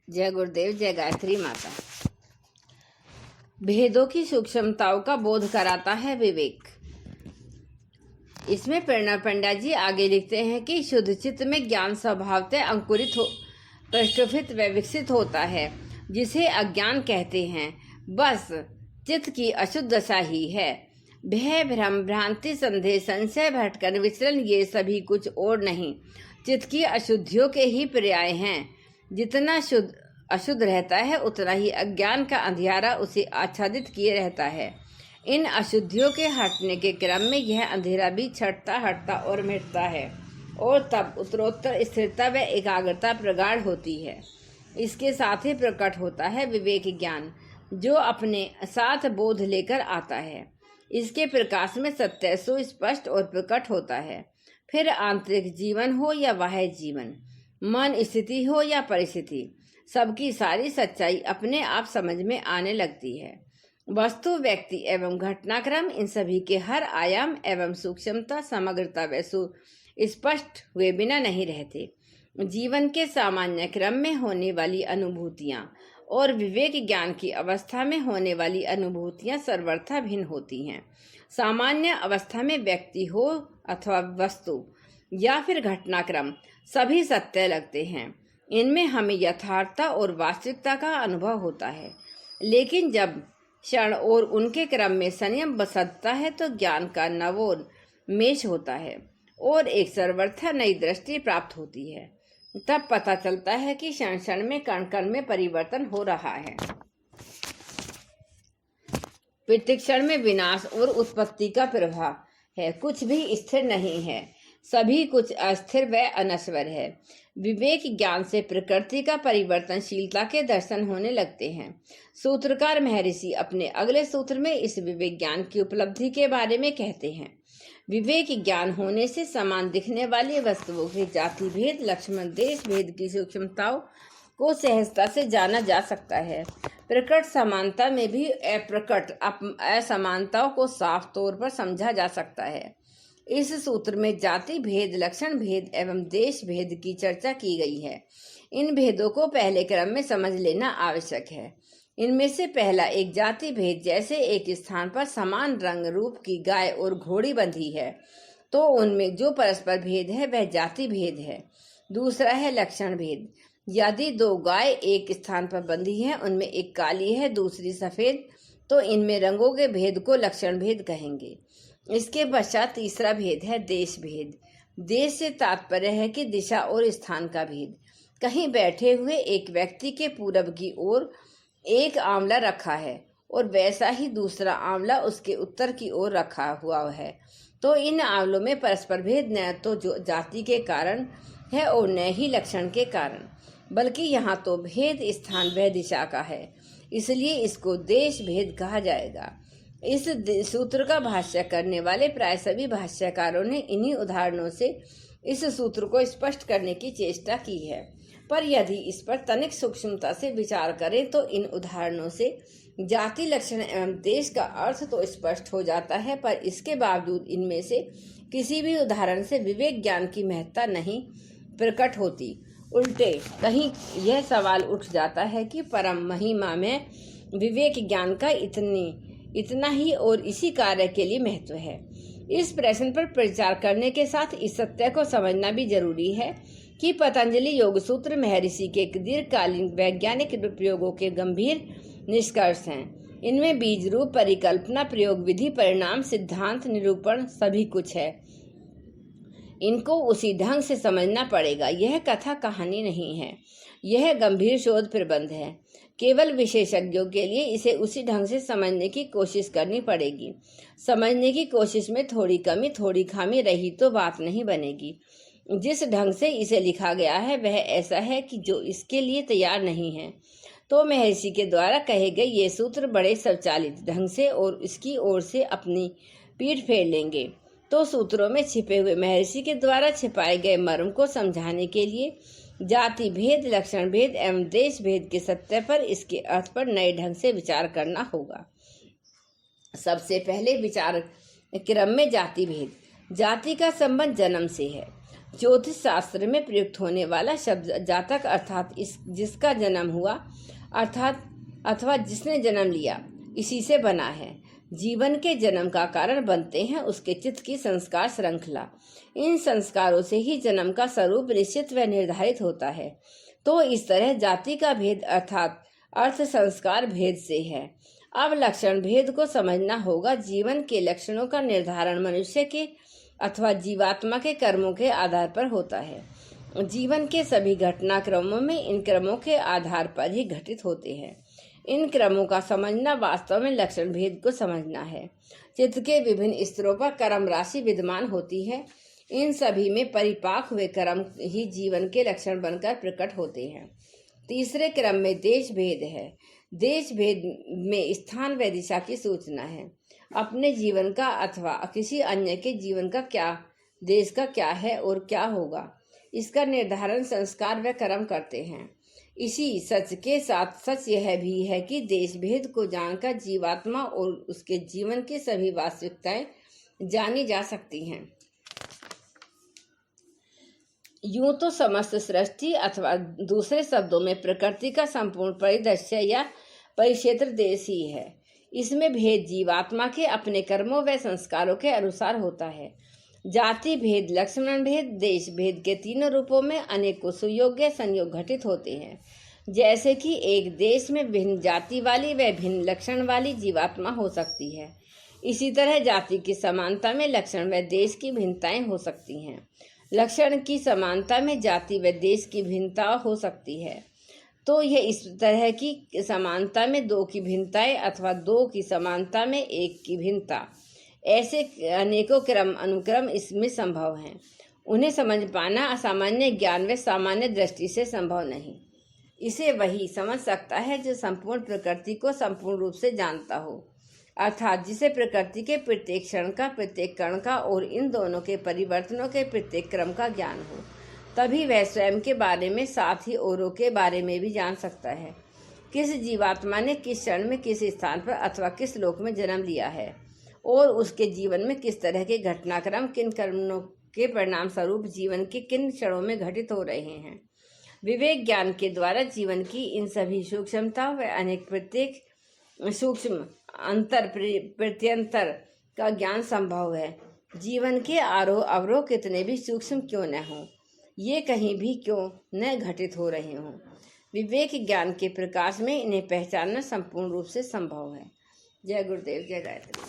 जय गुरुदेव, जय गायत्री माता। भेदों की सूक्ष्मताओं का बोध कराता है विवेक। इसमें प्रेरणा पंड्या जी आगे लिखते हैं कि शुद्ध चित्त में ज्ञान स्वभावतः अंकुरित हो, प्रस्फुटित व विकसित होता है, जिसे अज्ञान कहते हैं। बस चित्त की अशुद्ध दशा ही है। भय, भ्रम, भ्रांति, संदेह, संशय, भटकन, विचलन, ये सभी कुछ और नहीं, चित्त की अशुद्धियों के ही पर्याय हैं। जितना अशुद्ध रहता है, उतना ही अज्ञान का अंधियारा उसे आच्छादित किए रहता है। इन अशुद्धियों के हटने के क्रम में यह अंधेरा भी छटता, हटता और मिटता है, और तब उत्तरोत्तर स्थिरता व एकाग्रता प्रगाढ़ होती है। इसके साथ ही प्रकट होता है विवेक ज्ञान, जो अपने साथ बोध लेकर आता है। इसके प्रकाश में सत्य सुस्पष्ट और प्रकट होता है। फिर आंतरिक जीवन हो या बाह्य जीवन, मन स्थिति हो या परिस्थिति, सबकी सारी सच्चाई अपने आप समझ में आने लगती है। वस्तु, व्यक्ति एवं घटनाक्रम, इन सभी के हर आयाम एवं सूक्ष्मता, समग्रता व स्पष्ट हुए बिना नहीं रहते। जीवन के सामान्य क्रम में होने वाली अनुभूतियां और विवेक ज्ञान की अवस्था में होने वाली अनुभूतियां सर्वथा भिन्न होती हैं। सामान्य अवस्था में व्यक्ति हो अथवा वस्तु या फिर घटनाक्रम, सभी सत्य लगते हैं। इनमें हमें यथार्थता और वास्तविकता का अनुभव होता है। लेकिन जब क्षण और उनके क्रम में संयम बसता है, तो ज्ञान का नवोन्मेष होता है और एक सर्वथा नई दृष्टि प्राप्त होती है। तब पता चलता है कि क्षण क्षण में, कण कण में परिवर्तन हो रहा है। प्रतिक्षण में विनाश और उत्पत्ति का प्रवाह है। कुछ भी स्थिर नहीं है, सभी कुछ अस्थिर व अनश्वर है। विवेक ज्ञान से प्रकृति का परिवर्तनशीलता के दर्शन होने लगते हैं। सूत्रकार महर्षि अपने अगले सूत्र में इस विवेक ज्ञान की उपलब्धि के बारे में कहते हैं। विवेक ज्ञान होने से समान दिखने वाली वस्तुओं के जाति भेद, लक्षण, देश भेद की सूक्ष्मताओं को सहजता से जाना जा सकता है। प्रकट समानता में भी अप्रकट असमानताओं को साफ तौर पर समझा जा सकता है। इस सूत्र में जाति भेद, लक्षण भेद एवं देश भेद की चर्चा की गई है। इन भेदों को पहले क्रम में समझ लेना आवश्यक है। इनमें से पहला एक जाति भेद, जैसे एक स्थान पर समान रंग रूप की गाय और घोड़ी बंधी है, तो उनमें जो परस्पर भेद है वह जाति भेद है। दूसरा है लक्षण भेद। यदि दो गाय एक स्थान पर बंधी है, उनमें एक काली है, दूसरी सफेद, तो इनमें रंगों के भेद को लक्षण भेद कहेंगे। इसके पश्चात तीसरा भेद है देश भेद। देश से तात्पर्य है कि दिशा और स्थान का भेद। कहीं बैठे हुए एक व्यक्ति के पूरब की ओर एक आंवला रखा है और वैसा ही दूसरा आंवला उसके उत्तर की ओर रखा हुआ है, तो इन आंवलों में परस्पर भेद न तो जो जाति के कारण है और न ही लक्षण के कारण, बल्कि यहाँ तो भेद स्थान व दिशा का है, इसलिए इसको देश भेद कहा जाएगा। इस सूत्र का भाष्य करने वाले प्राय सभी भाष्यकारों ने इन्हीं उदाहरणों से इस सूत्र को स्पष्ट करने की चेष्टा की है। पर यदि इस पर तनिक सूक्ष्मता से विचार करें, तो इन उदाहरणों से जाति, लक्षण एवं देश का अर्थ तो स्पष्ट हो जाता है, पर इसके बावजूद इनमें से किसी भी उदाहरण से विवेक ज्ञान की महत्ता नहीं प्रकट होती। उल्टे कहीं यह सवाल उठ जाता है कि परम महिमा में विवेक ज्ञान का इतना ही और इसी कार्य के लिए महत्व है। इस प्रश्न पर विचार करने के साथ इस सत्य को समझना भी जरूरी है कि पतंजलि योग सूत्र महर्षि के दीर्घकालीन वैज्ञानिक प्रयोगों के गंभीर निष्कर्ष हैं। इनमें बीज रूप, परिकल्पना, प्रयोग विधि, परिणाम, सिद्धांत, निरूपण सभी कुछ है। इनको उसी ढंग से समझना पड़ेगा। यह कथा कहानी नहीं है, यह गंभीर शोध प्रबंध है। केवल विशेषज्ञों के लिए इसे उसी ढंग से समझने की कोशिश करनी पड़ेगी। समझने की कोशिश में थोड़ी कमी, थोड़ी खामी रही तो बात नहीं बनेगी। जिस ढंग से इसे लिखा गया है वह ऐसा है कि जो इसके लिए तैयार नहीं है, तो महर्षि के द्वारा कहे गए ये सूत्र बड़े स्वचालित ढंग से और इसकी ओर से अपनी पीठ फेर लेंगे, तो सूत्रों में छिपे हुए महर्षि के द्वारा छिपाए गए मर्म को समझाने के लिए जाति भेद, लक्षण भेद एवं देश भेद के सत्य पर, इसके अर्थ पर नए ढंग से विचार करना होगा। सबसे पहले विचार क्रम में जाति भेद। जाति का संबंध जन्म से है। ज्योतिष शास्त्र में प्रयुक्त होने वाला शब्द जातक अर्थात जिसका जन्म हुआ अर्थात अथवा जिसने जन्म लिया इसी से बना है। जीवन के जन्म का कारण बनते हैं उसके चित्त की संस्कार श्रृंखला। इन संस्कारों से ही जन्म का स्वरूप निश्चित व निर्धारित होता है। तो इस तरह जाति का भेद अर्थात अर्थ संस्कार भेद से है। अब लक्षण भेद को समझना होगा। जीवन के लक्षणों का निर्धारण मनुष्य के अथवा जीवात्मा के कर्मों के आधार पर होता है। जीवन के सभी घटनाक्रमों में इन क्रमों के आधार पर ही घटित होते हैं। इन क्रमों का समझना वास्तव में लक्षण भेद को समझना है। चित्त के विभिन्न स्तरों पर कर्म राशि विद्यमान होती है। इन सभी में परिपाक हुए कर्म ही जीवन के लक्षण बनकर प्रकट होते हैं। तीसरे क्रम में देश भेद है। देश भेद में स्थान व दिशा की सूचना है। अपने जीवन का अथवा किसी अन्य के जीवन का क्या, देश का क्या है और क्या होगा, इसका निर्धारण संस्कार व कर्म करते हैं। इसी सच के साथ सच यह भी है कि देश भेद को जानकर जीवात्मा और उसके जीवन की सभी वास्तविकताएं जानी जा सकती हैं। यूं तो समस्त सृष्टि अथवा दूसरे शब्दों में प्रकृति का संपूर्ण परिदृश्य या परिक्षेत्र देश ही है। इसमें भेद जीवात्मा के अपने कर्मों व संस्कारों के अनुसार होता है। जाति भेद, लक्षण भेद, देश भेद के तीनों रूपों में अनेकों सुयोग्य संयोग घटित होते हैं। जैसे कि एक देश में भिन्न जाति वाली व भिन्न लक्षण वाली जीवात्मा हो सकती है, इसी तरह जाति की समानता में लक्षण व देश की भिन्नताएं हो सकती हैं। लक्षण की समानता में जाति व देश की भिन्नता हो सकती है। तो यह इस तरह की समानता में दो की भिन्नताएं अथवा दो की समानता में एक की भिन्नता, ऐसे अनेकों क्रम अनुक्रम इसमें संभव हैं। उन्हें समझ पाना असामान्य ज्ञान व सामान्य दृष्टि से संभव नहीं। इसे वही समझ सकता है जो संपूर्ण प्रकृति को संपूर्ण रूप से जानता हो, अर्थात जिसे प्रकृति के प्रत्येक क्षण का, प्रत्येक कण का और इन दोनों के परिवर्तनों के प्रत्येक क्रम का ज्ञान हो। तभी वह स्वयं के बारे में साथ ही औरों के बारे में भी जान सकता है। किस जीवात्मा ने किस क्षण में किस स्थान पर अथवा किस लोक में जन्म लिया है और उसके जीवन में किस तरह के घटनाक्रम किन कर्मों के परिणाम स्वरूप जीवन के किन क्षणों में घटित हो रहे हैं। विवेक ज्ञान के द्वारा जीवन की इन सभी सूक्ष्मता व अनेक प्रत्येक सूक्ष्म अंतर प्रत्यंतर का ज्ञान संभव है। जीवन के आरोह अवरोह कितने भी सूक्ष्म क्यों न हो, ये कहीं भी क्यों न घटित हो रहे हों, विवेक ज्ञान के प्रकाश में इन्हें पहचानना संपूर्ण रूप से संभव है। जय गुरुदेव, जय गायत्री।